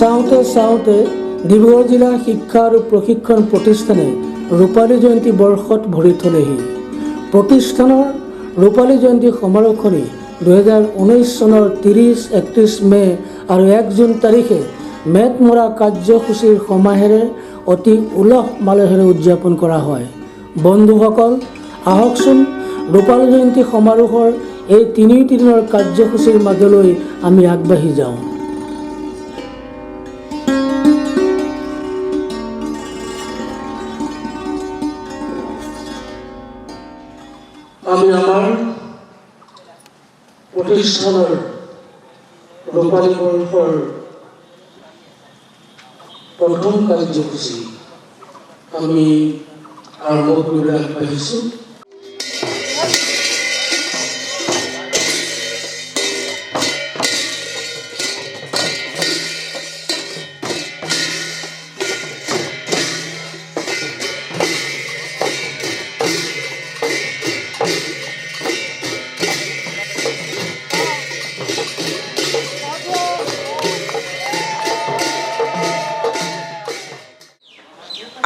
চাওঁতে ডিব্ৰুগড় জিলা শিক্ষা আৰু প্ৰশিক্ষণ প্ৰতিষ্ঠানে ৰূপালী জয়ন্তী বৰ্ষত ভৰি থলেহি। প্ৰতিষ্ঠানৰ ৰূপালী জয়ন্তী সমাৰোহখনি 2019 চনৰ 30-31 মে আৰু 1 জুন তাৰিখে মেটমৰা কাৰ্যসূচীৰ সমাহেৰে অতি উলহ মালহেৰে উদযাপন কৰা হয়। বন্ধুসকল, আহকচোন ৰূপালী জয়ন্তী সমাৰোহৰ এই 3 দিনৰ কাৰ্যসূচীৰ মাজলৈ আমি আগবাঢ়ি যাওঁ। আমি আমাৰ প্ৰতিষ্ঠানৰ ৰূপালী বৰ্ষৰ প্ৰথম কাৰ্যসূচী আমি আৰম্ভ কৰিবলৈ আগবাঢ়িছোঁ।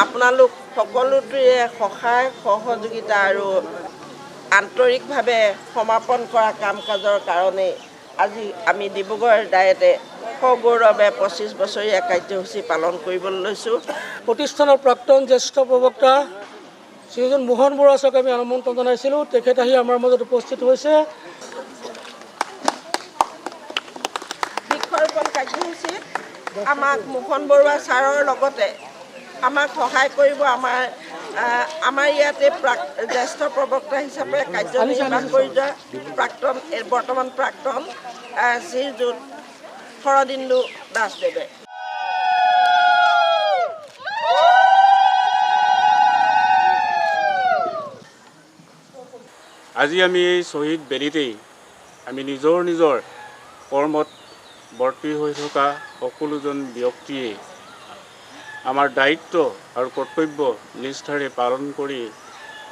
আপোনালোক সকলোৰে সহায় সহযোগিতা আৰু আন্তৰিকভাৱে সমাপন কৰা কাম কাজৰ কাৰণে আজি আমি ডিব্ৰুগড় ডায়েটে সগৌৰৱে 25 বছৰীয়া কাৰ্যসূচী পালন কৰিবলৈ লৈছোঁ। প্ৰতিষ্ঠানৰ প্ৰাক্তন জ্যেষ্ঠ প্ৰবক্তা শ্ৰীযুত মোহন বৰুৱা ছাৰক আমি আমন্ত্ৰণ জনাইছিলোঁ। তেখেত আহি আমাৰ মাজত উপস্থিত হৈছে। বৃক্ষৰোপণ কাৰ্যসূচীত আমাক মোহন বৰুৱা ছাৰৰ লগতে আমাক সহায় কৰিব আমাৰ ইয়াতে জ্যেষ্ঠ প্ৰবক্তা হিচাপে কাৰ্যনিৰ্বাহ কৰি যোৱা বৰ্তমান প্ৰাক্তন শ্ৰীযুত শৰদিন্দু দাসদেৱে। আজি আমি এই শ্বহীদ বেদীতেই আমি নিজৰ কৰ্মত বৰ্তি হৈ থকা সকলোজন ব্যক্তিয়ে আমাৰ দায়িত্ব আৰু কৰ্তব্য নিষ্ঠাৰে পালন কৰি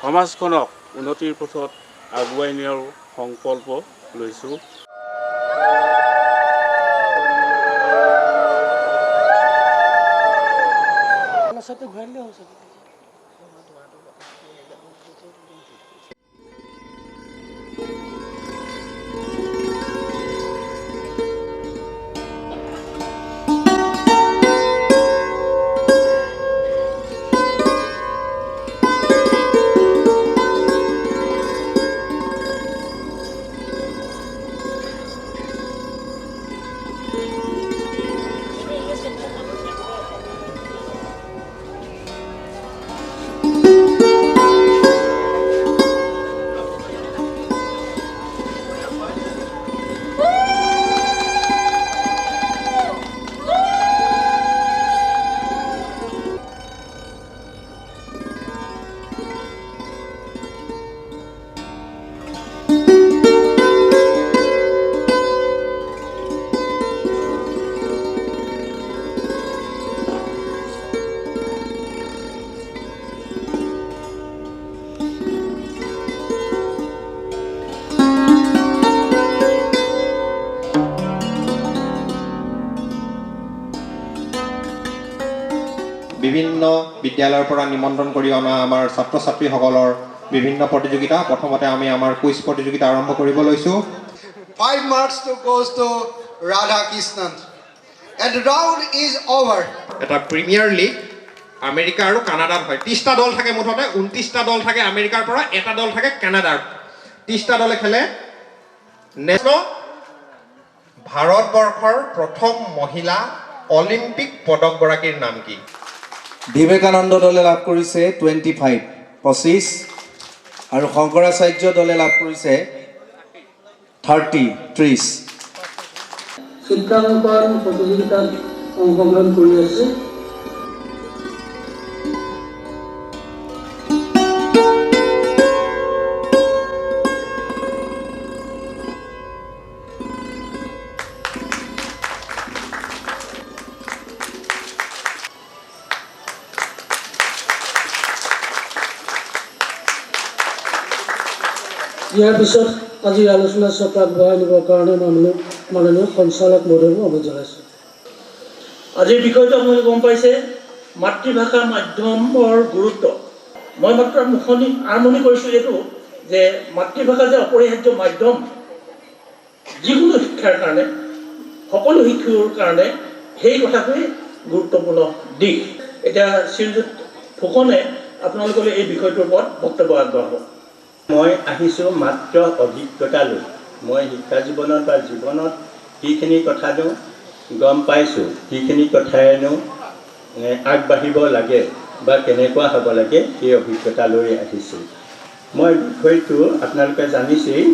সমাজখনক উন্নতিৰ পথত আগুৱাই নিয়াৰ সংকল্প লৈছোঁ। বিভিন্ন বিদ্যালয়ৰ পৰা নিমন্ত্ৰণ কৰি অনা আমাৰ ছাত্ৰ ছাত্ৰীসকলৰ বিভিন্ন প্ৰতিযোগিতা। প্ৰথমতে আমি আমাৰ কুইজ প্ৰতিযোগিতা আৰম্ভ কৰিব লৈছোঁ। 5 marks goes to Radha Krishnan and the round is over. এটা প্ৰিমিয়াৰ লীগ আমেৰিকা আৰু কানাডাত হয়। 30টা দল থাকে, মুঠতে 29টা দল থাকে আমেৰিকাৰ পৰা, এটা দল থাকে কানাডাৰ। 30টা দলে খেলে। ভাৰতবৰ্ষৰ প্ৰথম মহিলা অলিম্পিক পদকগৰাকীৰ নাম কি? বিবেকানন্দ দলে লাভ কৰিছে 25 আৰু শংকৰাচাৰ্য দলে লাভ কৰিছে 30 চিত্ৰাংকন প্ৰতিযোগিতাত অংশগ্ৰহণ কৰি আছে। ইয়াৰ পিছত আজিৰ আলোচনা চক্ৰ আগবঢ়াই নিবৰ কাৰণে মাননীয় সঞ্চালক মহোদয়ক অনুৰোধ জনাইছোঁ। আজিৰ বিষয়টো আপোনালোকে গম পাইছে, মাতৃভাষা মাধ্যমৰ গুৰুত্ব। মই মাত্ৰ আৰম্ভণি কৰিছোঁ এইটো যে মাতৃভাষা যে অপৰিহাৰ্য মাধ্যম যিকোনো শিক্ষাৰ কাৰণে, সকলো শিশুৰ কাৰণে, সেই কথাটোৱেই গুৰুত্বপূৰ্ণ দিশ। এতিয়া শ্ৰীযুত ফুকনে আপোনালোকলৈ এই বিষয়টোৰ ওপৰত বক্তব্য আগবঢ়াব। মই আহিছোঁ মাত্ৰ অভিজ্ঞতা লৈ। মই শিক্ষা জীৱনত বা জীৱনত যিখিনি কথাটো গম পাইছোঁ, যিখিনি কথাইনো আগবাঢ়িব লাগে বা কেনেকুৱা হ'ব লাগে, সেই অভিজ্ঞতা লৈ আহিছোঁ। মই বিষয়টো আপোনালোকে জানিছেই,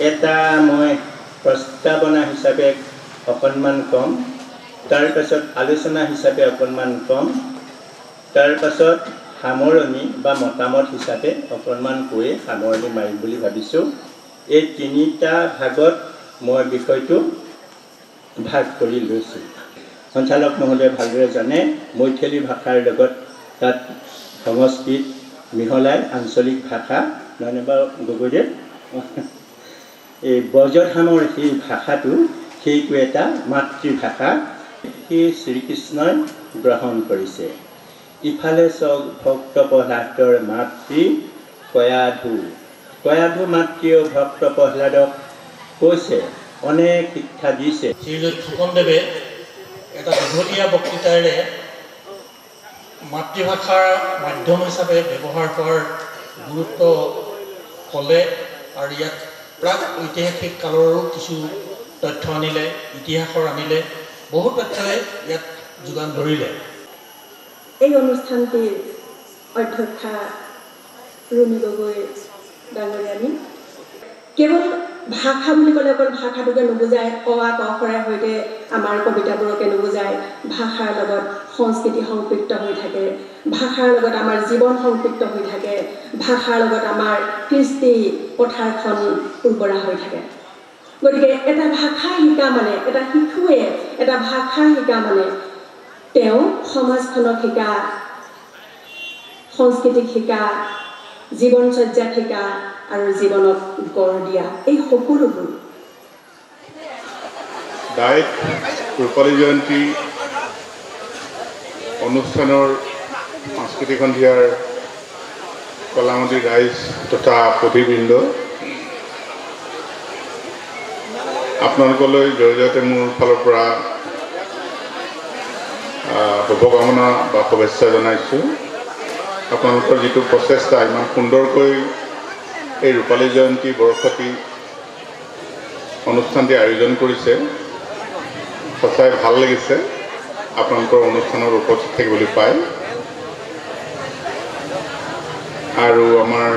এটা মই প্ৰস্তাৱনা হিচাপে অকণমান ক'ম, তাৰপাছত আলোচনা হিচাপে অকণমান ক'ম, তাৰপাছত সামৰণি বা মতামত হিচাপে অকণমান কৈ সামৰণি মাৰিম বুলি ভাবিছোঁ। এই তিনিটা ভাগত মই বিষয়টো ভাগ কৰি লৈছোঁ। সঞ্চালক মহোদয়ে ভালদৰে জানে, মৈথিলী ভাষাৰ লগত তাত সংস্কৃত মিহলাই আঞ্চলিক ভাষা, নহয়নে বাৰু গগৈদেৱ? এই ব্ৰজধামৰ সেই ভাষাটো, সেইটো এটা মাতৃভাষা, সেই শ্ৰীকৃষ্ণই গ্ৰহণ কৰিছে। ইফালে চাওক, ভক্ত প্ৰহ্লাদৰ মাতৃ কয়াধু। কয়াধু মাতৃয়েও ভক্ত প্ৰহ্লাদক কৈছে, অনেক শিক্ষা দিছে। শ্ৰীযুত ফুকনদেৱে এটা দীঘলীয়া বক্তৃতাৰে মাতৃভাষাৰ মাধ্যম হিচাপে ব্যৱহাৰ হোৱাৰ গুৰুত্ব ক'লে, আৰু ইয়াত প্ৰাক ঐতিহাসিক কালৰো কিছু তথ্য আনিলে, ইতিহাসৰ আনিলে, বহু তথ্যই ইয়াত যোগান ধৰিলে। এই অনুষ্ঠানটিৰ অধ্যক্ষা ৰুমি গগৈ ডাঙৰীয়ানী। কেৱল ভাষা বুলি ক'লে অকল ভাষাটোকে নুবুজায়, অ আ ক খৰে সৈতে আমাৰ কবিতাবোৰকে নুবুজায়। ভাষাৰ লগত সংস্কৃতি সংপৃক্ত হৈ থাকে, ভাষাৰ লগত আমাৰ জীৱন সংপৃক্ত হৈ থাকে, ভাষাৰ লগত আমাৰ কৃষ্টি পথাৰখন উৰ্বৰা হৈ থাকে। গতিকে এটা ভাষা শিকা মানে, এটা শিশুৱে এটা ভাষা শিকা মানে তেওঁ সমাজখনক শিকা, সংস্কৃতিক শিকা, জীৱনচৰ্যাক শিকা আৰু জীৱনক গঢ় দিয়া, এই সকলোবোৰ। ডায়েট ৰূপালী জয়ন্তী অনুষ্ঠানৰ সাংস্কৃতিক সন্ধিয়াৰ কলামন্ত্ৰী ৰাইজ তথা পতিবৃন্দ, আপোনালোকলৈ জড়িয়তে মোৰ ফালৰ পৰা শুভকামনা বা শুভেচ্ছা জনাইছোঁ। আপোনালোকৰ যিটো প্ৰচেষ্টা, ইমান সুন্দৰকৈ এই ৰূপালী জয়ন্তী বৰ্ষতি অনুষ্ঠানটি আয়োজন কৰিছে, সঁচাই ভাল লাগিছে আপোনালোকৰ অনুষ্ঠানত উপস্থিত থাকিবলৈ পায়। আৰু আমাৰ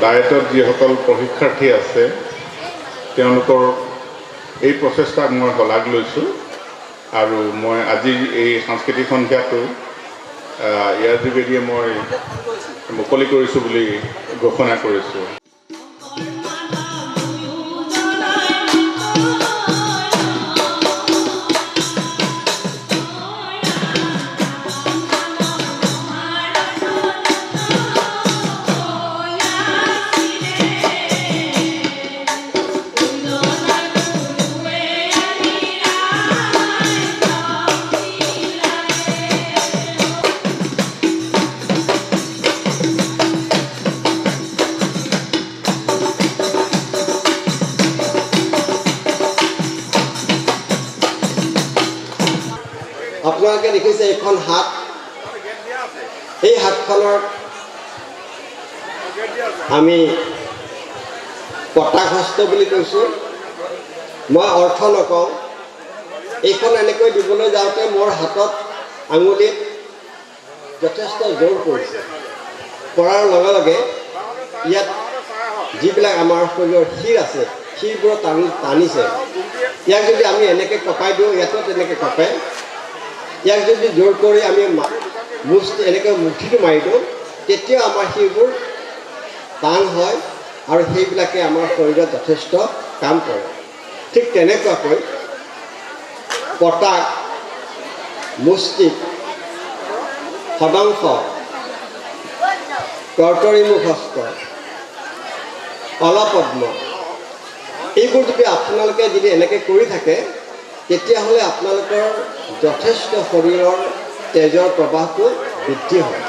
ডায়েটত যিসকল প্ৰশিক্ষাৰ্থী আছে, তেওঁলোকৰ এই প্ৰচেষ্টাক মই শলাগ লৈছোঁ। আৰু মই আজি এই সাংস্কৃতিক সন্ধিয়াটো ইয়াৰ যোগেদিয়ে মই মুকলি কৰিছোঁ বুলি ঘোষণা কৰিছোঁ। আপোনালোকে দেখিছে এইখন হাত, এই হাতখনৰ আমি পতাকহস্ত বুলি কৈছোঁ। মই অৰ্থ নকওঁ, এইখন এনেকৈ দিবলৈ যাওঁতে মোৰ হাতত আঙুলিত যথেষ্ট জোৰ পৰিছে। পৰাৰ লগে লগে ইয়াত যিবিলাক আমাৰ শৰীৰৰ শিৰ আছে, শিৰবোৰত টানিছে। ইয়াক যদি আমি এনেকৈ কঁপাই দিওঁ, ইয়াতো তেনেকৈ কঁপে। ইয়াক যদি জোৰ কৰি আমি এনেকৈ মুঠিটো মাৰি দিওঁ, তেতিয়া আমাৰ শিৰবোৰ টান হয় আৰু সেইবিলাকে আমাৰ শৰীৰত যথেষ্ট কাম কৰে। ঠিক তেনেকুৱাকৈ পতাক, মুষ্টিক, সদংশ, কৰ্তৰীমুখস্থ, অলপদ্ম, এইবোৰ যদি আপোনালোকে যদি এনেকৈ কৰি থাকে, তেতিয়াহ'লে আপোনালোকৰ যথেষ্ট শৰীৰৰ তেজৰ প্ৰবাহটো বৃদ্ধি হয়।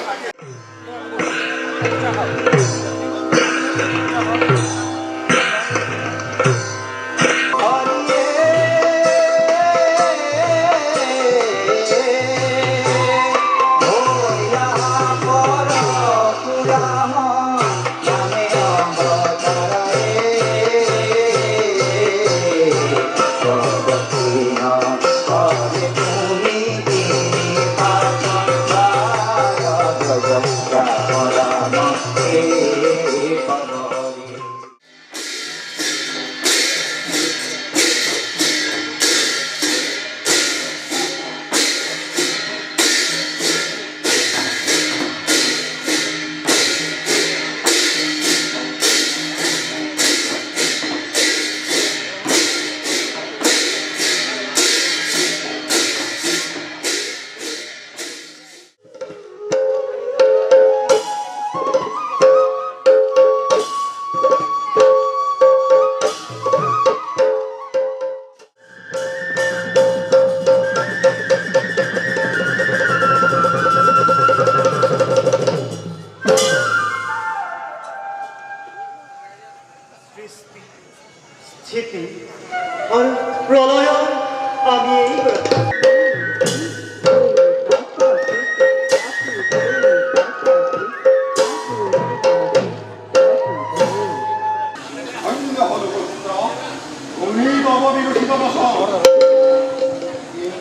স্থিতি আৰ প্ৰলয় আমি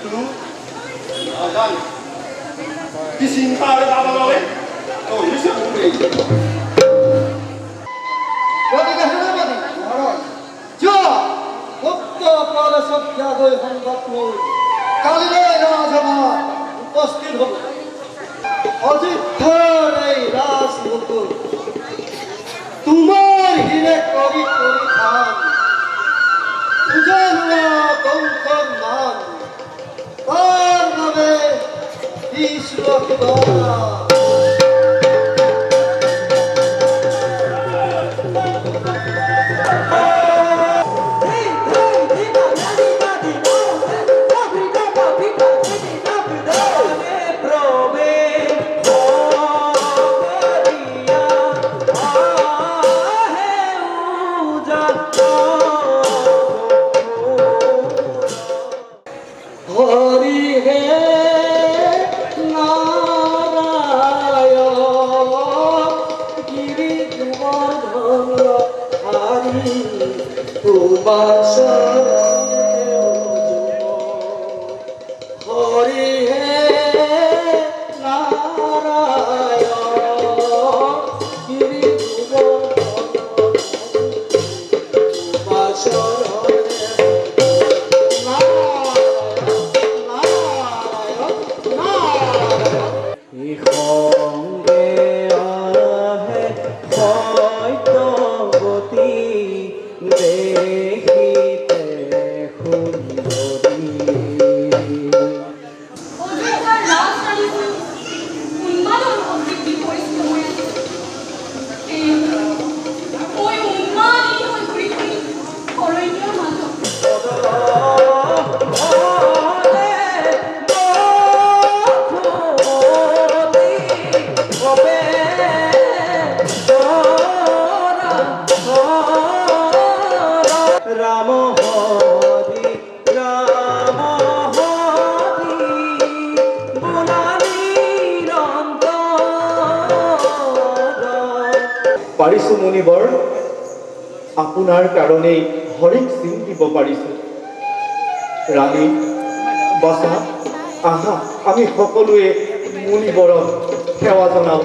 কিন্তু কি চিন্তাৰ দাবালে তো হিসেবে কালিলৈ ৰাজসভাত উপস্থিত হ'ব অযোধ্যাৰ এই ৰাজমুকুট তোমাৰ হিৰে কৰি কৰি খান উজলোৱা বংশৰ মান তাৰ বাবে দিছোঁ আশীৰ্বাদ। পাৰিছোঁ মুনিবৰ, আপোনাৰ কাৰণেই হৰিক চিন দিব পাৰিছোঁ। ৰাণী বাছা, আহা আমি সকলোৱে মুনিবৰক সেৱা জনাওঁ।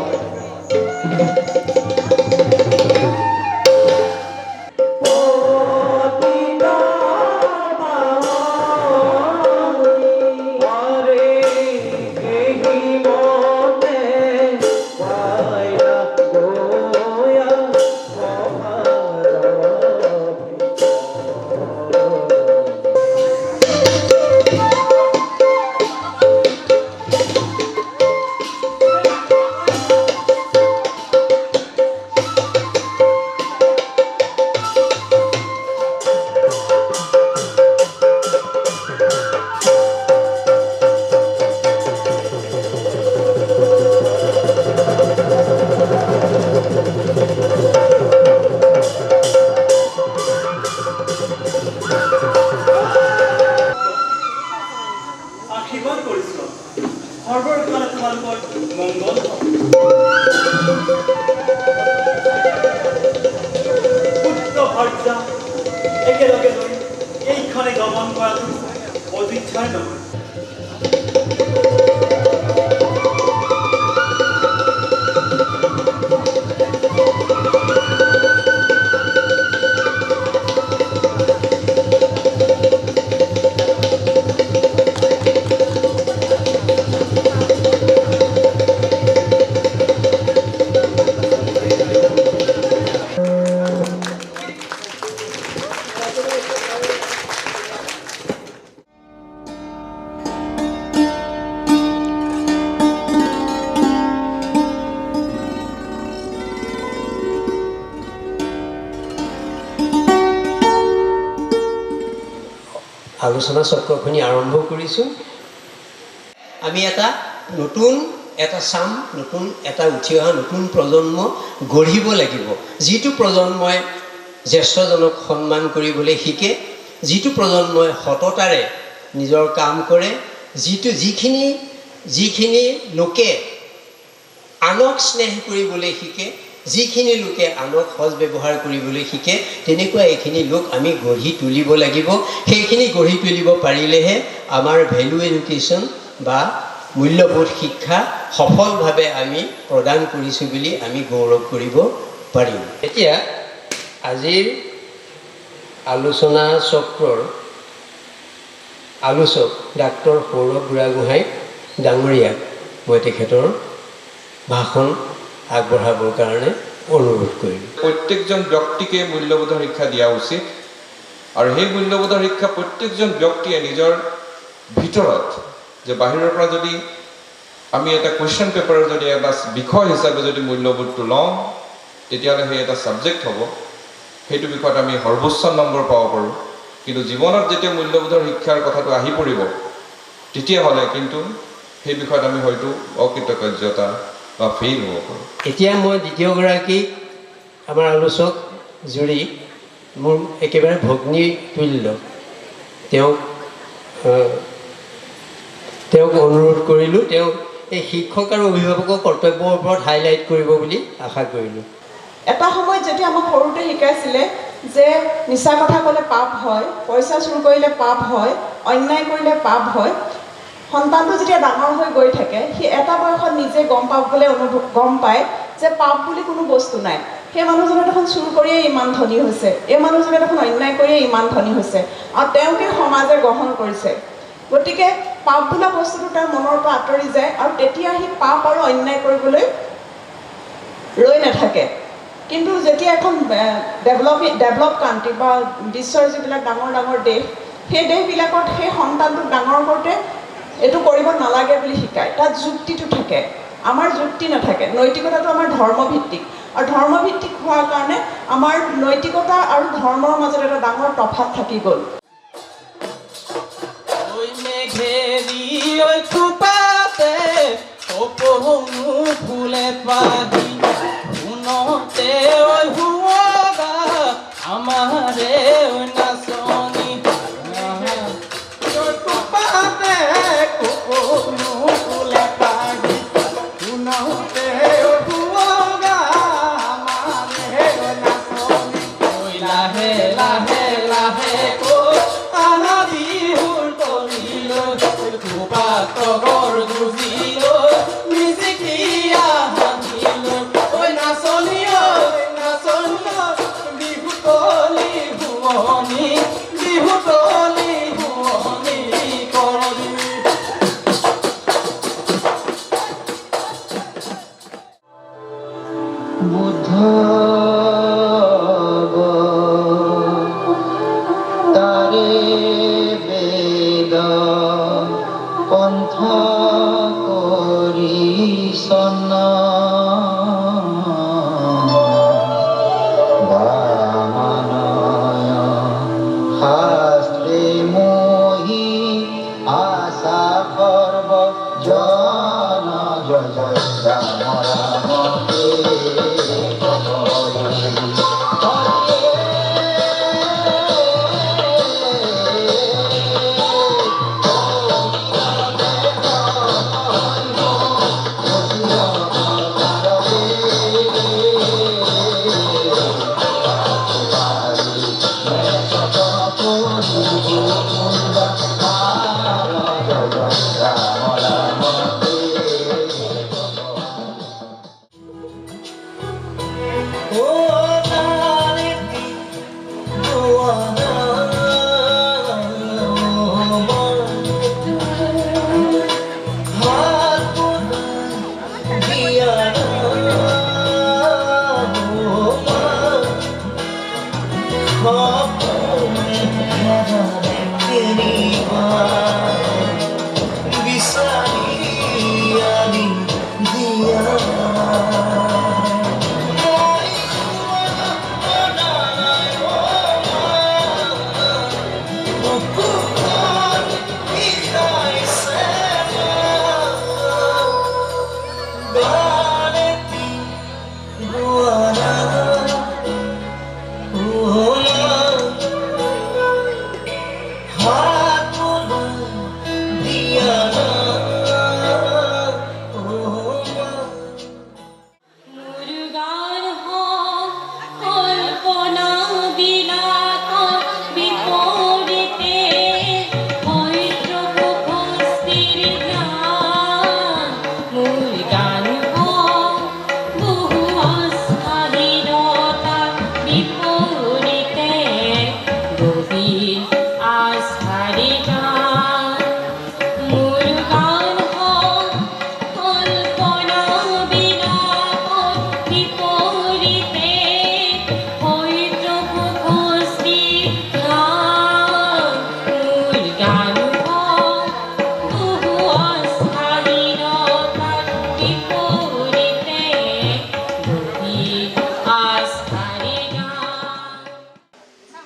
মংগল পুত্ৰ ভাৰ্যা একেলগে লৈ এইখনে গমন কৰাটো অযুচ্ছাৰ নহয়। আলোচনা চক্ৰখিনি আৰম্ভ কৰিছোঁ। আমি নতুন এটা উঠি অহা নতুন প্ৰজন্ম গঢ়িব লাগিব, যিটো প্ৰজন্মই জ্যেষ্ঠজনক সন্মান কৰিবলৈ শিকে, যিটো প্ৰজন্মই সততাৰে নিজৰ কাম কৰে, যিখিনি লোকে আনক স্নেহ কৰিবলৈ শিকে, যিখিনি লোকে আনক সজ ব্যৱহাৰ কৰিবলৈ শিকে, তেনেকুৱা এইখিনি লোক আমি গঢ়ি তুলিব লাগিব। সেইখিনি গঢ়ি তুলিব পাৰিলেহে আমাৰ ভেলু এডুকেশ্যন বা মূল্যবোধ শিক্ষা সফলভাৱে আমি প্ৰদান কৰিছোঁ বুলি আমি গৌৰৱ কৰিব পাৰিম। এতিয়া আজিৰ আলোচনা চক্ৰৰ আলোচক ডাক্তৰ সৌৰভ বুঢ়াগোহাঁই ডাঙৰীয়াক মই তেখেতৰ ভাষণ আগবঢ়াবৰ কাৰণে অনুৰোধ কৰিলোঁ। প্ৰত্যেকজন ব্যক্তিকে মূল্যবোধৰ শিক্ষা দিয়া উচিত আৰু সেই মূল্যবোধৰ শিক্ষা প্ৰত্যেকজন ব্যক্তিয়ে নিজৰ ভিতৰত, যে বাহিৰৰ পৰা যদি আমি এটা কুৱেশ্যন পেপাৰৰ যদি এটা বিষয় হিচাপে যদি মূল্যবোধটো লওঁ, তেতিয়াহ'লে সেই এটা ছাবজেক্ট হ'ব, সেইটো বিষয়ত আমি সৰ্বোচ্চ নম্বৰ পাব পাৰোঁ। কিন্তু জীৱনত যেতিয়া মূল্যবোধৰ শিক্ষাৰ কথাটো আহি পৰিব, তেতিয়াহ'লে কিন্তু সেই বিষয়ত আমি হয়তো অকৃতকাৰ্যতা বা ফেইল হ'ব পাৰোঁ। এতিয়া মই দ্বিতীয়গৰাকী আমাৰ আলোচক জুৰি মোৰ একেবাৰে ভগ্নী তুল্য, তেওঁক অনুৰোধ কৰিলোঁ, তেওঁ এই শিক্ষক আৰু অভিভাৱকৰ কৰ্তব্যৰ ওপৰত হাইলাইট কৰিব বুলি আশা কৰিলোঁ। এটা সময়ত যেতিয়া আমাক সৰুতে শিকাইছিলে যে মিছা কথা ক'লে পাপ হয়, পইচা চুৰ কৰিলে পাপ হয়, অন্যায় কৰিলে পাপ হয়, সন্তানটো যেতিয়া ডাঙৰ হৈ গৈ থাকে, সি এটা বয়সত নিজে গম পায় যে পাপ বুলি কোনো বস্তু নাই। সেই মানুহজনে দেখোন চুৰ কৰিয়ে ইমান ধনী হৈছে, এই মানুহজনে দেখোন অন্যায় কৰিয়ে ইমান ধনী হৈছে, আৰু তেওঁকে সমাজে গ্ৰহণ কৰিছে। গতিকে পাপ বোলা বস্তুটো তাৰ মনৰ পৰা আঁতৰি যায়, আৰু তেতিয়া সি পাপ আৰু অন্যায় কৰিবলৈ ৰৈ নাথাকে। কিন্তু যেতিয়া এখন ডেভেলপ কাণ্ট্ৰি বা বিশ্বৰ যিবিলাক ডাঙৰ ডাঙৰ দেশ, সেই দেশবিলাকত সেই সন্তানটোক ডাঙৰ কৰোঁতে এইটো কৰিব নালাগে বুলি শিকায়, তাত যুক্তিটো থাকে। আমাৰ যুক্তি নাথাকে। নৈতিকতাটো আমাৰ ধৰ্মভিত্তিক, আৰু ধৰ্মভিত্তিক হোৱাৰ কাৰণে আমাৰ নৈতিকতা আৰু ধৰ্মৰ মাজত এটা ডাঙৰ তফাৎ থাকি গ'ল।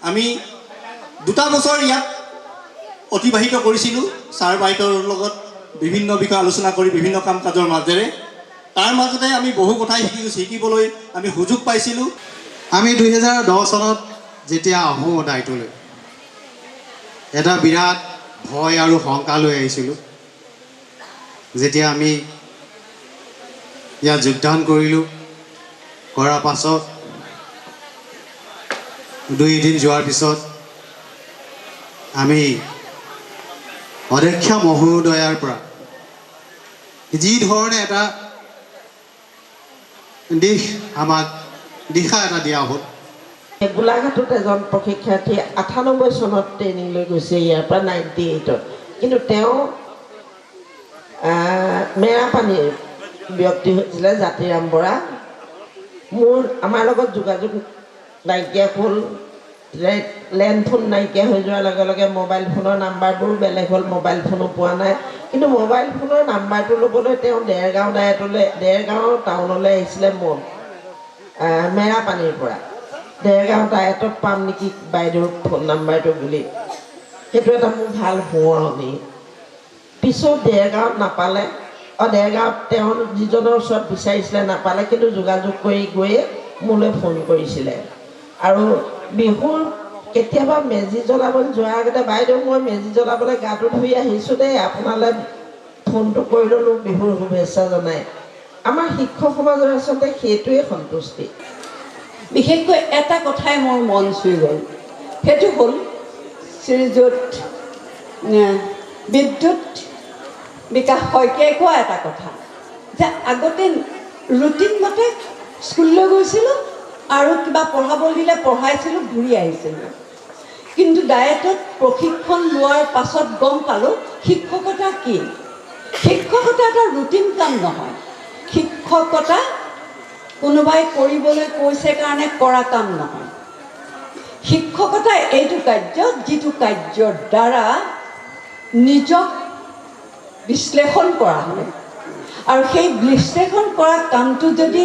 আমি 2টা বছৰ ইয়াত অতিবাহিত কৰিছিলোঁ ছাৰ বাইদেউৰ লগত বিভিন্ন বিষয় আলোচনা কৰি বিভিন্ন কাম কাজৰ মাজেৰে তাৰ মাজতে আমি বহু কথাই শিকিবলৈ আমি সুযোগ পাইছিলোঁ আমি 2010 চনত যেতিয়া আহোঁ দায়িত্বলৈ এটা বিৰাট ভয় আৰু শংকা লৈ আহিছিলোঁ যেতিয়া আমি ইয়াত যোগদান কৰিলোঁ কৰাৰ পাছত 2 দিন যোৱাৰ পিছত আমি অধ্যক্ষ মহোদয়াৰ পৰা যি ধৰণে এটা দিশা এটা দিয়া হ'ল গোলাঘাটত এজন প্ৰশিক্ষাৰ্থী 98 চনত ট্ৰেইনিং লৈ গৈছে ইয়াৰ পৰা 98ত কিন্তু তেওঁ মেৰাপানীৰ ব্যক্তি হৈছিলে জাতিৰাম বৰা আমাৰ লগত যোগাযোগ নাইকিয়া হ'ল লেণ্ড ফোন নাইকিয়া হৈ যোৱাৰ লগে লগে মোবাইল ফোনৰ নাম্বাৰবোৰ বেলেগ হ'ল মোবাইল ফোনো পোৱা নাই কিন্তু মোবাইল ফোনৰ নাম্বাৰটো ল'বলৈ তেওঁ দেৰগাঁও টাউনলৈ আহিছিলে মেৰাপানীৰ পৰা দেৰগাঁও ডায়েটত পাম নেকি বাইদেউৰ ফোন নাম্বাৰটো বুলি সেইটো এটা মোৰ ভাল সোঁৱৰণি পিছত দেৰগাঁৱত নাপালে দেৰগাঁৱত তেওঁ যিজনৰ ওচৰত বিচাৰিছিলে নাপালে কিন্তু যোগাযোগ কৰি গৈয়ে মোলৈ ফোন কৰিছিলে আৰু বিহুৰ কেতিয়াবা মেজি জ্বলাবলৈ যোৱাৰ আগতে বাইদেউ মই মেজি জ্বলাবলৈ গাটো ধুই আহিছোঁ দেই আপোনালৈ ফোনটো কৰি ল'লোঁ বিহুৰ শুভেচ্ছা জনাই আমাৰ শিক্ষক সমাজৰ আচলতে সেইটোৱে সন্তুষ্টি বিশেষকৈ এটা কথাই মোৰ মন চুই গ'ল সেইটো হ'ল শ্ৰীযুত বিদ্যুৎ বিকাশ শইকীয়াই কোৱা এটা কথা যে আগতে ৰুটিন মতে স্কুললৈ গৈছিলোঁ আৰু কিবা পঢ়াব দিলে পঢ়াইছিলোঁ ঘূৰি আহিছিলোঁ কিন্তু ডায়েটত প্ৰশিক্ষণ লোৱাৰ পাছত গম পালোঁ শিক্ষকতা কি শিক্ষকতা এটা ৰুটিন কাম নহয় শিক্ষকতা কোনোবাই কৰিবলৈ কৈছে কাৰণে কৰা কাম নহয় শিক্ষকতা এইটো কাৰ্য যিটো কাৰ্যৰ দ্বাৰা নিজক বিশ্লেষণ কৰা হয় আৰু সেই বিশ্লেষণ কৰা কামটো যদি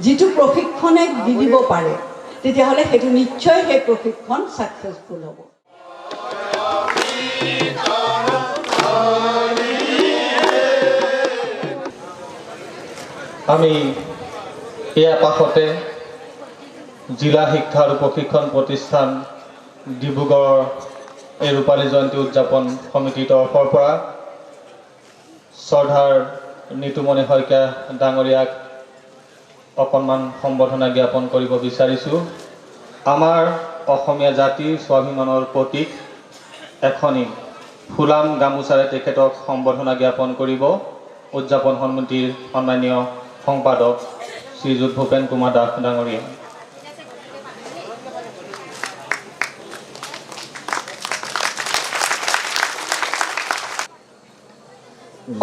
যিটো প্ৰশিক্ষণে দি দিব পাৰে তেতিয়াহ'লে সেইটো নিশ্চয় সেই প্ৰশিক্ষণ ছাকচেছফুল হ'ব আমি এই পাশতে জিলা শিক্ষা আৰু প্ৰশিক্ষণ প্ৰতিষ্ঠান ডিব্ৰুগড়ৰ এই ৰূপালী জয়ন্তী উদযাপন সমিতিৰ তৰফৰ পৰা শ্ৰদ্ধাৰ নিতুমণি শইকীয়া ডাঙৰীয়াক অকণমান সম্বৰ্ধনা জ্ঞাপন কৰিব বিচাৰিছোঁ আমাৰ অসমীয়া জাতিৰ স্বাভিমানৰ প্ৰতীক এখনি ফুলাম গামোচাৰে তেখেতক সম্বৰ্ধনা জ্ঞাপন কৰিব উদযাপন সমিতিৰ সন্মানীয় সম্পাদক শ্ৰীযুত ভূপেন কুমাৰ দাস ডাঙৰীয়া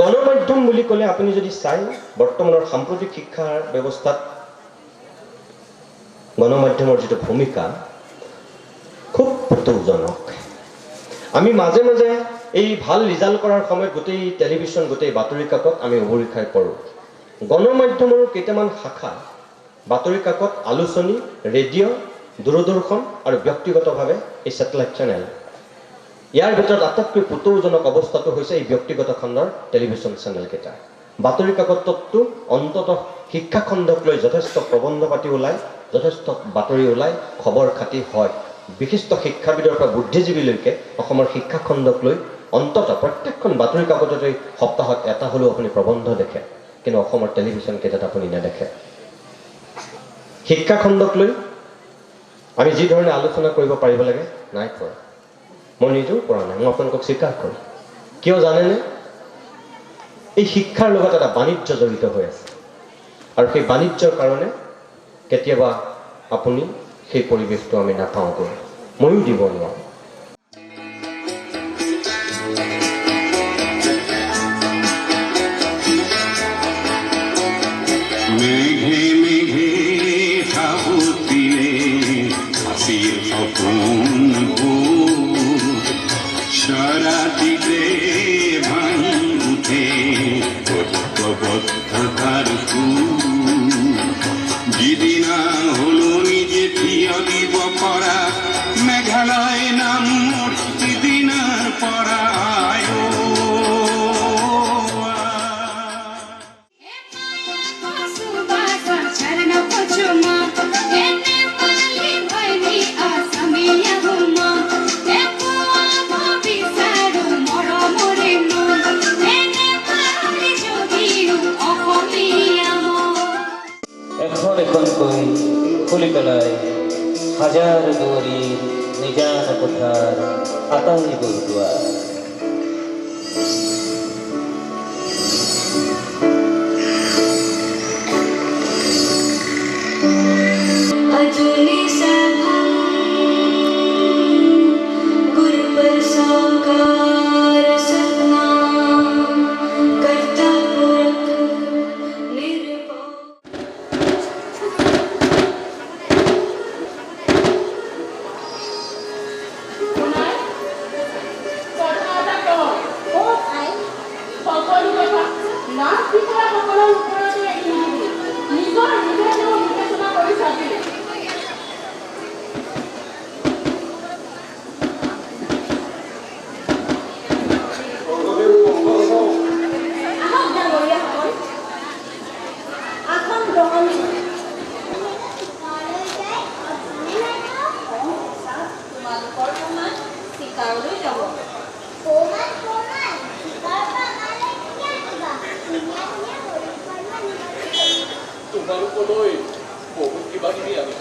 গণমাধ্যম বুলি ক'লে আপুনি যদি চাই বৰ্তমানৰ সাম্প্ৰতিক শিক্ষাৰ ব্যৱস্থাত গণমাধ্যমৰ যিটো ভূমিকা খুব কৌতুকজনক আমি মাজে মাজে এই ভাল ৰিজাল্ট কৰাৰ সময়ত গোটেই টেলিভিশ্যন গোটেই বাতৰি কাকত আমি উবৰি খাই পৰোঁ গণমাধ্যমৰ কেইটামান শাখা বাতৰি কাকত আলোচনী ৰেডিঅ' দূৰদৰ্শন আৰু ব্যক্তিগতভাৱে এই ছেটেলাইট চেনেল ইয়াৰ ভিতৰত আটাইতকৈ কৌতুকজনক অৱস্থাটো হৈছে এই ব্যক্তিগত খণ্ডৰ টেলিভিশ্যন চেনেলকেইটা বাতৰি কাকতটো অন্ততঃ শিক্ষাখণ্ডক লৈ যথেষ্ট প্ৰবন্ধ পাতি ওলায়, যথেষ্ট বাতৰি ওলায়, খবৰ খাতি হয়। বিশিষ্ট শিক্ষাবিদৰ পৰা বুদ্ধিজীৱীলৈকে অসমৰ শিক্ষাখণ্ডক লৈ অন্ততঃ প্ৰত্যেকখন বাতৰি কাকততে সপ্তাহত এটা হ'লেও আপুনি প্ৰবন্ধ দেখে, কিন্তু অসমৰ টেলিভিশ্যন কেইটাত আপুনি নেদেখে। শিক্ষাখণ্ডক লৈ আমি যি ধৰণে আলোচনা কৰিব পাৰিব লাগে নাই কৰা, মই নিজেও কৰা নাই, মই আপোনালোকক স্বীকাৰ কৰোঁ। কিয় জানেনে? এই শিক্ষাৰ লগত এটা বাণিজ্য জড়িত হৈ আছে, আৰু সেই বাণিজ্যৰ কাৰণে কেতিয়াবা আপুনি সেই পৰিৱেশটো আমি নাপাওঁগৈ, ময়ো দিব নোৱাৰোঁ। মেঘে মেঘে সাবতিলে হাসির সপন সারাতিতে ভাঙি উঠে ঐক্যবদ্ধতার যিদিনা হলো নিজে থিয় দিব পরা মেঘালয় নাম সিদিনার পরায় এখন এখনকৈ খুলি পেলাই হাজাৰ দুৱাৰীৰ নিজান কোঠাৰ আটাইবোৰ দুৱাৰ। তোমালোকলৈ বহুত কিবা কিবি আমি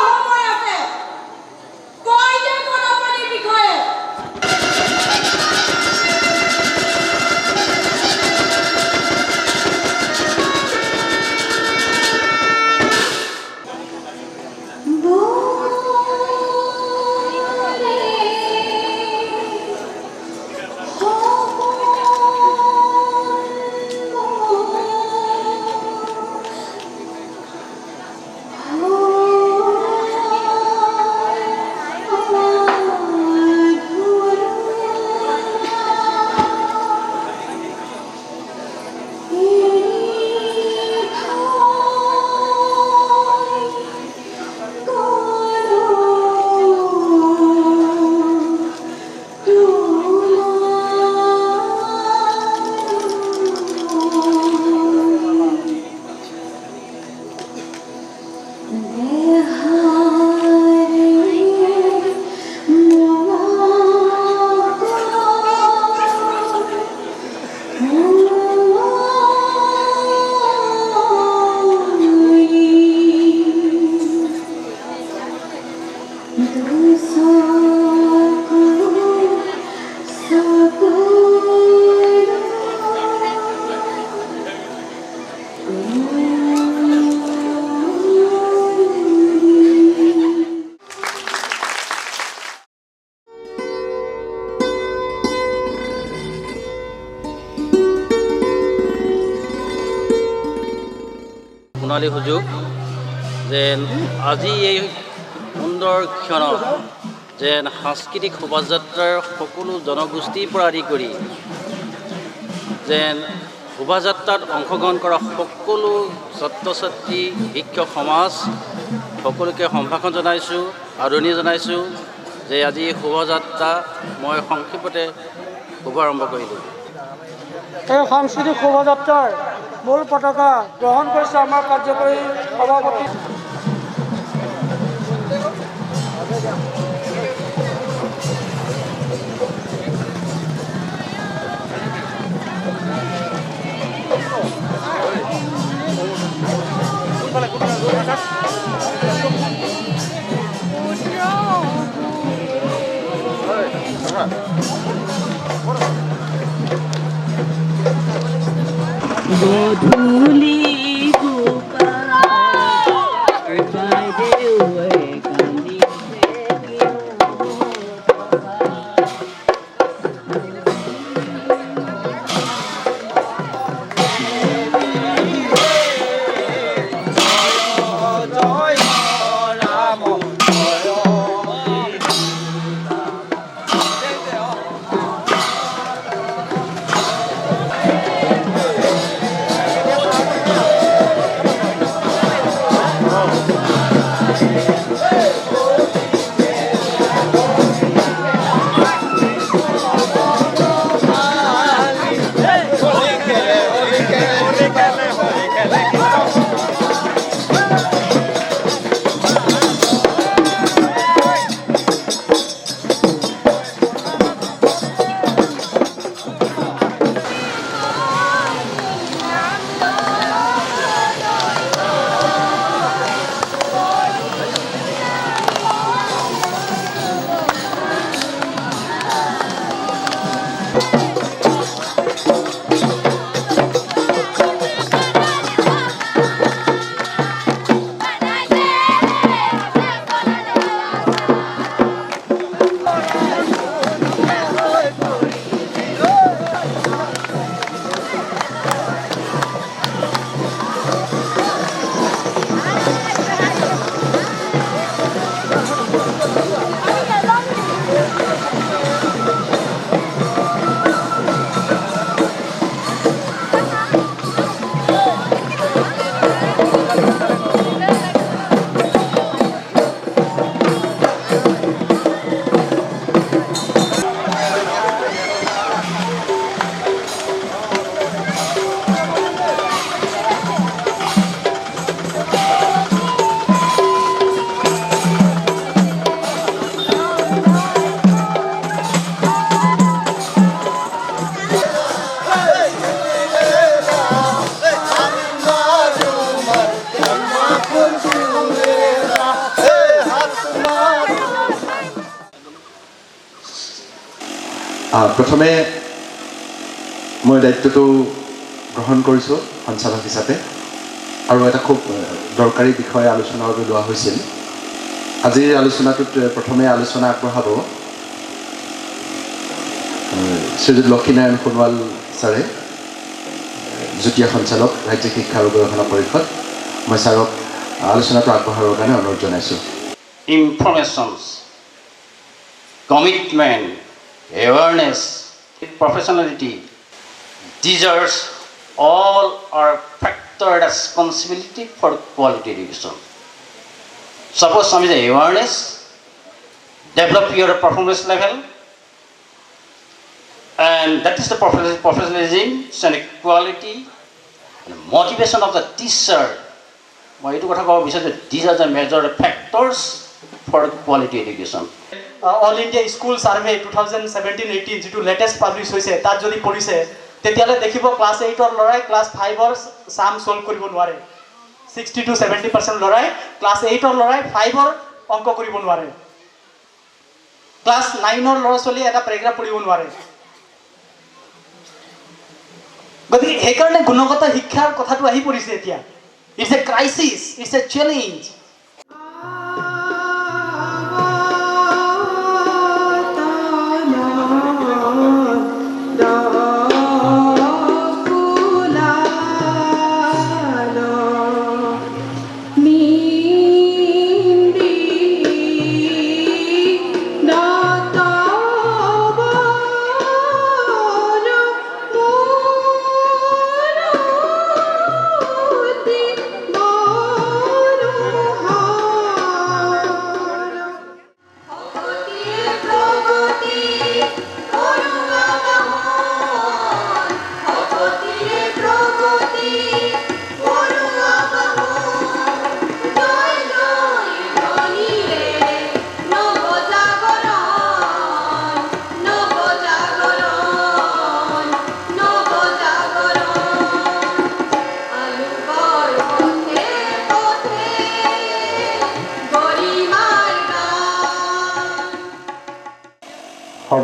সময় আছে কৈ সোণালী সুযোগ যে আজি এই সুন্দৰ ক্ষণত যেন সাংস্কৃতিক শোভাযাত্ৰাৰ সকলো জনগোষ্ঠীৰ পৰা আদি কৰি যেন শোভাযাত্ৰাত অংশগ্ৰহণ কৰা সকলো ছাত্ৰ ছাত্ৰী শিক্ষক সমাজ সকলোকে সম্ভাষণ জনাইছোঁ, আদৰণি জনাইছোঁ যে আজি শোভাযাত্ৰা মই সংক্ষিপ্ততে শুভাৰম্ভ কৰিলোঁ। এই সাংস্কৃতিক শোভাযাত্ৰাৰ মূল পতাকা গ্ৰহণ কৰিছে আমাৰ কাৰ্যকৰী সভাপতি গধূলি প্ৰথমে মই দায়িত্বটো গ্ৰহণ কৰিছোঁ সঞ্চালক হিচাপে আৰু এটা খুব দৰকাৰী বিষয় আলোচনাৰ বাবে লোৱা হৈছিল। আজিৰ আলোচনাটোত প্ৰথমে আলোচনা আগবঢ়াব শ্ৰীযুত লক্ষীনাৰায়ণ সোণোৱাল ছাৰে, যুটীয়া সঞ্চালক ৰাজ্যিক শিক্ষা আৰু গৱেষণা পৰিষদ। মই ছাৰক আলোচনাটো আগবঢ়াবৰ কাৰণে অনুৰোধ জনাইছোঁ। Informations, commitment, awareness, professionality, these are all are factor responsibility for quality education. Suppose some is awareness, develop your performance level, and that is the professionalism and quality and motivation of the teacher. These are the major factors for quality education. All India school survey 2017-18 যিটো latest publish হৈছে তাত যদি পঢ়িছে তেতিয়াহ'লে দেখিব class 8ৰ ল'ৰাই class 5ৰ sum solve কৰিব নোৱাৰে। 60 to 70% ল'ৰাই ক্লাছ 8ৰ ল'ৰাই 5ৰ অংক কৰিব নোৱাৰে। ক্লাছ 9ৰ ল'ৰা ছোৱালীয়ে এটা পেৰাগ্ৰাফ পঢ়িব নোৱাৰে। গতিকে সেইকাৰণে গুণগত শিক্ষাৰ কথাটো আহি পৰিছে এতিয়া। It's a crisis, it's a challenge.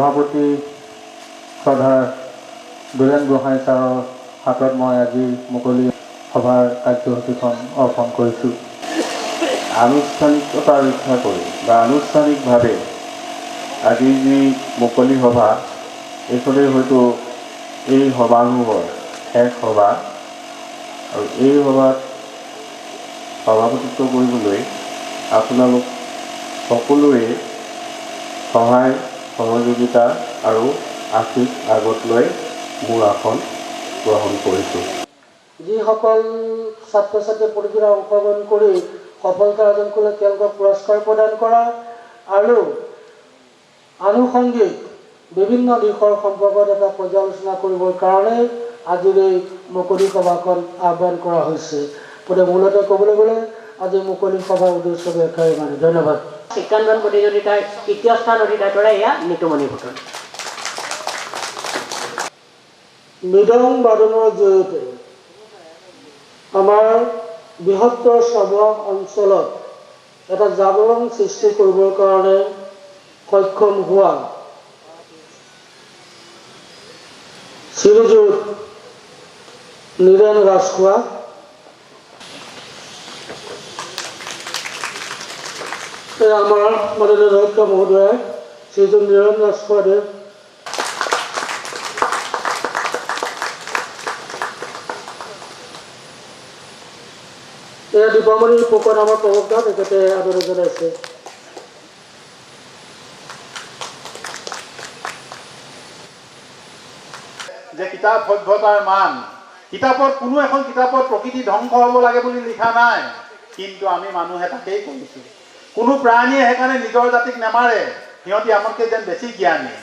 সভাপতি শ্ৰদ্ধা দুৰেণ গোহাঁই ছাৰৰ হাতত মই আজি মুকলি সভাৰ কাৰ্যসূচীখন অৰ্পণ কৰিছোঁ। আনুষ্ঠানিকতা ৰক্ষা কৰি বা আনুষ্ঠানিকভাৱে আজি যি মুকলি সভা এইখনেই হয়তো এই সভাসমূহৰ শেষ সভা আৰু এই সভাত সভাপতিত্ব কৰিবলৈ আপোনালোক সকলোৱে সহায় সহযোগিতা আৰু আশীষ আগত লৈ মোৰ আসন গ্ৰহণ কৰিছোঁ। যিসকল ছাত্ৰ ছাত্ৰীয়ে প্ৰতিযোগিতাত অংশগ্ৰহণ কৰি সফলতা অৰ্জন কৰিলে তেওঁলোকক পুৰস্কাৰ প্ৰদান কৰা আৰু আনুষংগিক বিভিন্ন দিশৰ সম্পৰ্কত এটা পৰ্যালোচনা কৰিবৰ কাৰণে আজিৰ এই মুকলি সভাখন আহ্বান কৰা হৈছে। মূলতঃ ক'বলৈ গ'লে আজি মুকলি সভাৰ উদ্দেশ্য ব্যাখ্যাই মানে ধন্যবাদ। শিক্ষান্দোলন প্ৰতিযোগিতাৰ তৃতীয় স্থান অধিকাৰ কৰা এয়া নিতুমণি ফুকন। মৃদং বাদনৰ জৰিয়তে আমাৰ বৃহত্তৰ সমগ্ৰ অঞ্চলত এটা জাগৰণ সৃষ্টি কৰিবৰ কাৰণে সক্ষম হোৱা শ্ৰীযুত নীৰেণ ৰাজখোৱা, আমাৰ মাননীয় অধ্যক্ষ মহোদয় শ্ৰীযুত নীৰেণ ৰাজখোৱাদেৱ, এয়া দীপামণি ফুকন আমাৰ প্ৰবক্তা, তেখেতে আদৰণি জনাইছে। যে কিতাপ সভ্যতাৰ মান, কিতাপত কোনো এখন কিতাপত প্ৰকৃতি ধ্বংস হ'ব লাগে বুলি লিখা নাই, কিন্তু আমি মানুহে তাকেই কৰিছোঁ। কোনো প্ৰাণীয়ে সেইকাৰণে নিজৰ জাতিক নেমাৰে, সিহঁতি আমাতকৈ যেন বেছি জ্ঞানী।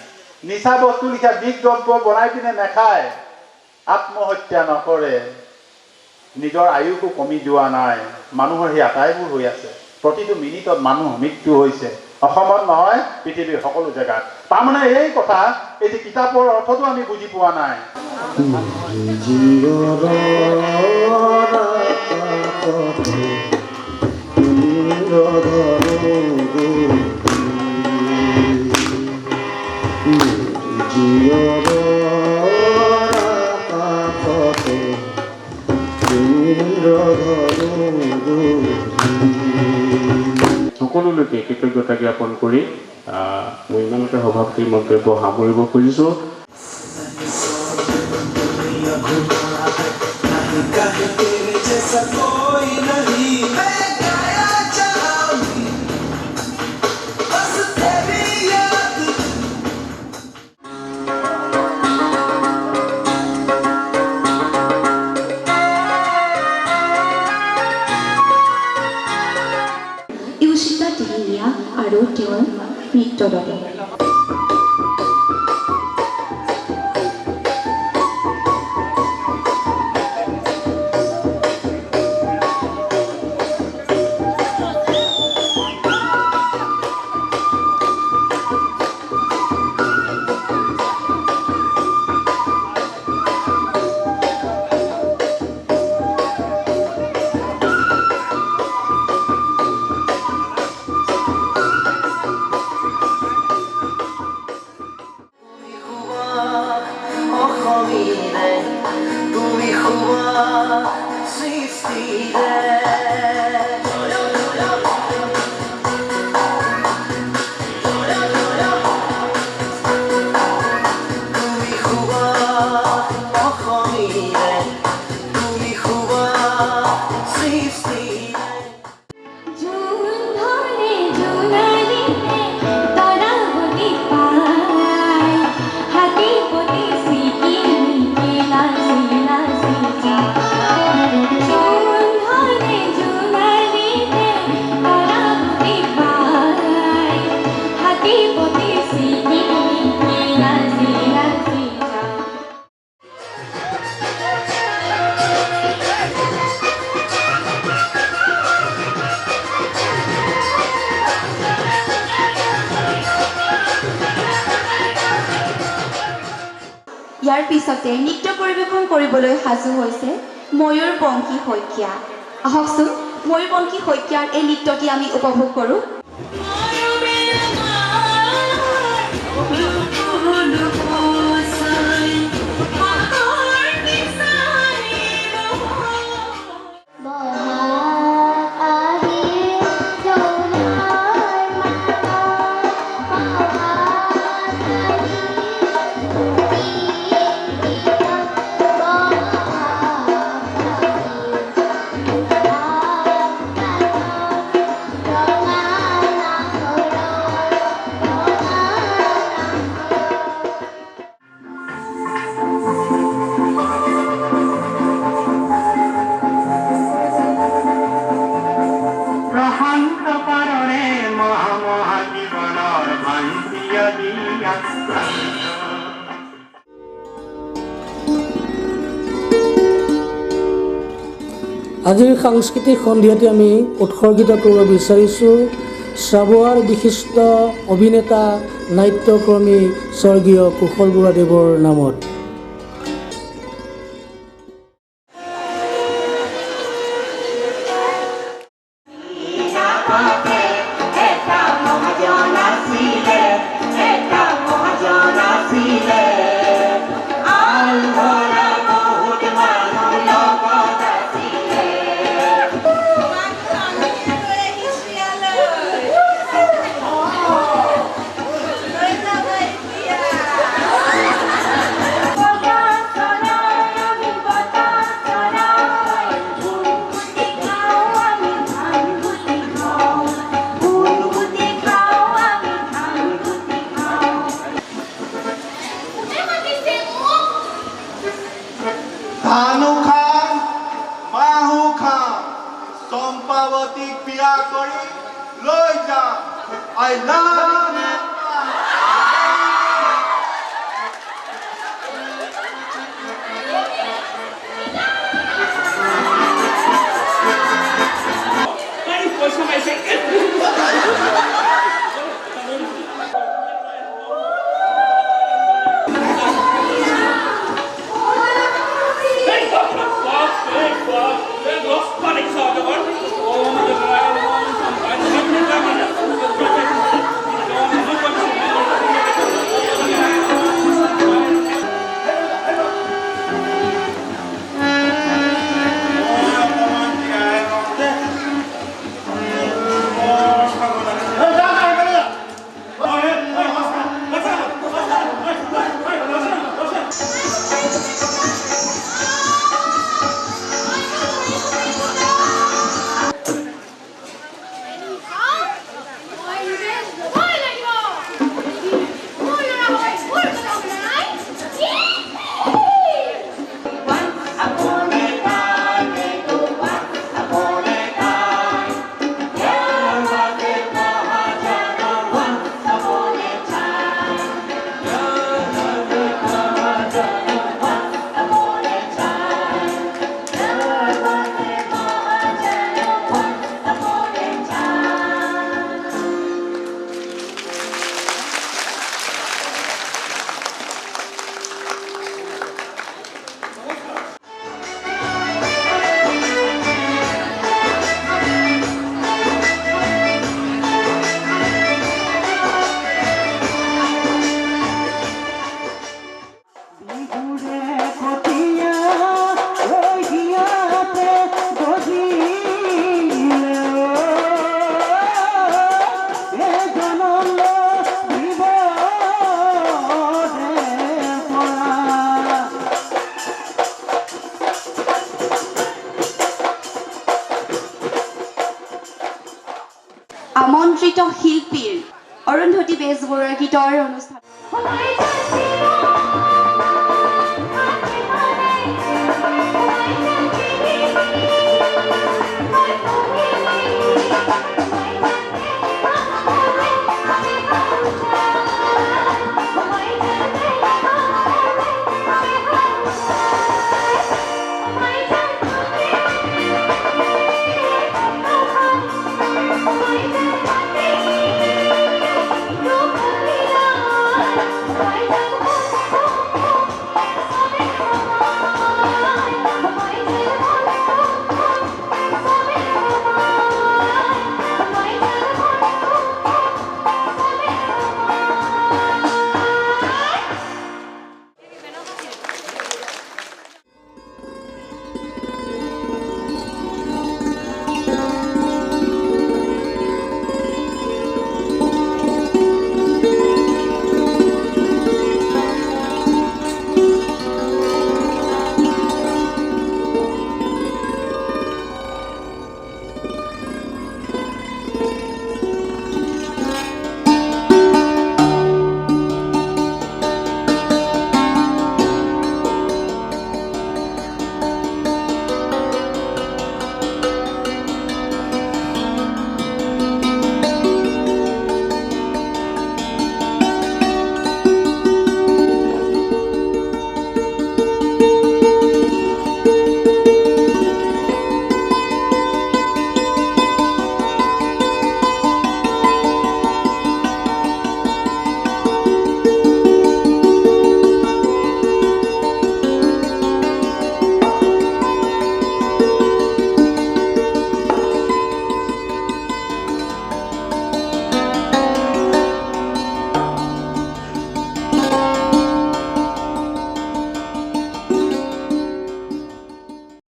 নিচা বস্তু লিখা বিষ দ্ৰব্য বনাই পিনে নেখায়, আত্মহত্যা নকৰে, নিজৰ আয়ুসো কমি যোৱা নাই, মানুহৰ সেই আটাইবোৰ হৈ আছে। প্ৰতিটো মিনিটত মানুহ মৃত্যু হৈছে, অসমত নহয় পৃথিৱীৰ সকলো জেগাত। তাৰমানে এই কথা, এই যে কিতাপৰ অৰ্থটো আমি বুজি পোৱা নাই। সকলোলৈকে কৃতজ্ঞতা জ্ঞাপন কৰি মই ইমানতে সভাপতিৰ মন্তব্য সামৰিব খুজিছোঁ। আৰু তেওঁৰ নৃত্য দল। ইয়াৰ পিছতে নৃত্য পৰিৱেশন কৰিবলৈ সাজু হৈছে ময়ূৰপংখী শইকীয়া। আহকচোন ময়ূৰপংখী শইকীয়াৰ এই নৃত্যটি আমি উপভোগ কৰোঁ। আজিৰ সাংস্কৃতিক সন্ধিয়াতে আমি উৎসৰ্গিত কৰিব বিচাৰিছোঁ চাবুৱাৰ বিশিষ্ট অভিনেতা নাট্যকৰ্মী স্বৰ্গীয় কুশল বৰুৱাদেৱৰ নামত। ধানু খাম বাহু খাম চম্পাৱতীক বিয়া কৰি লৈ যাম আই লাভ আমন্ত্ৰিত শিল্পীৰ অৰুন্ধতী বেজবৰুৱাৰ গীতৰ অনুষ্ঠান।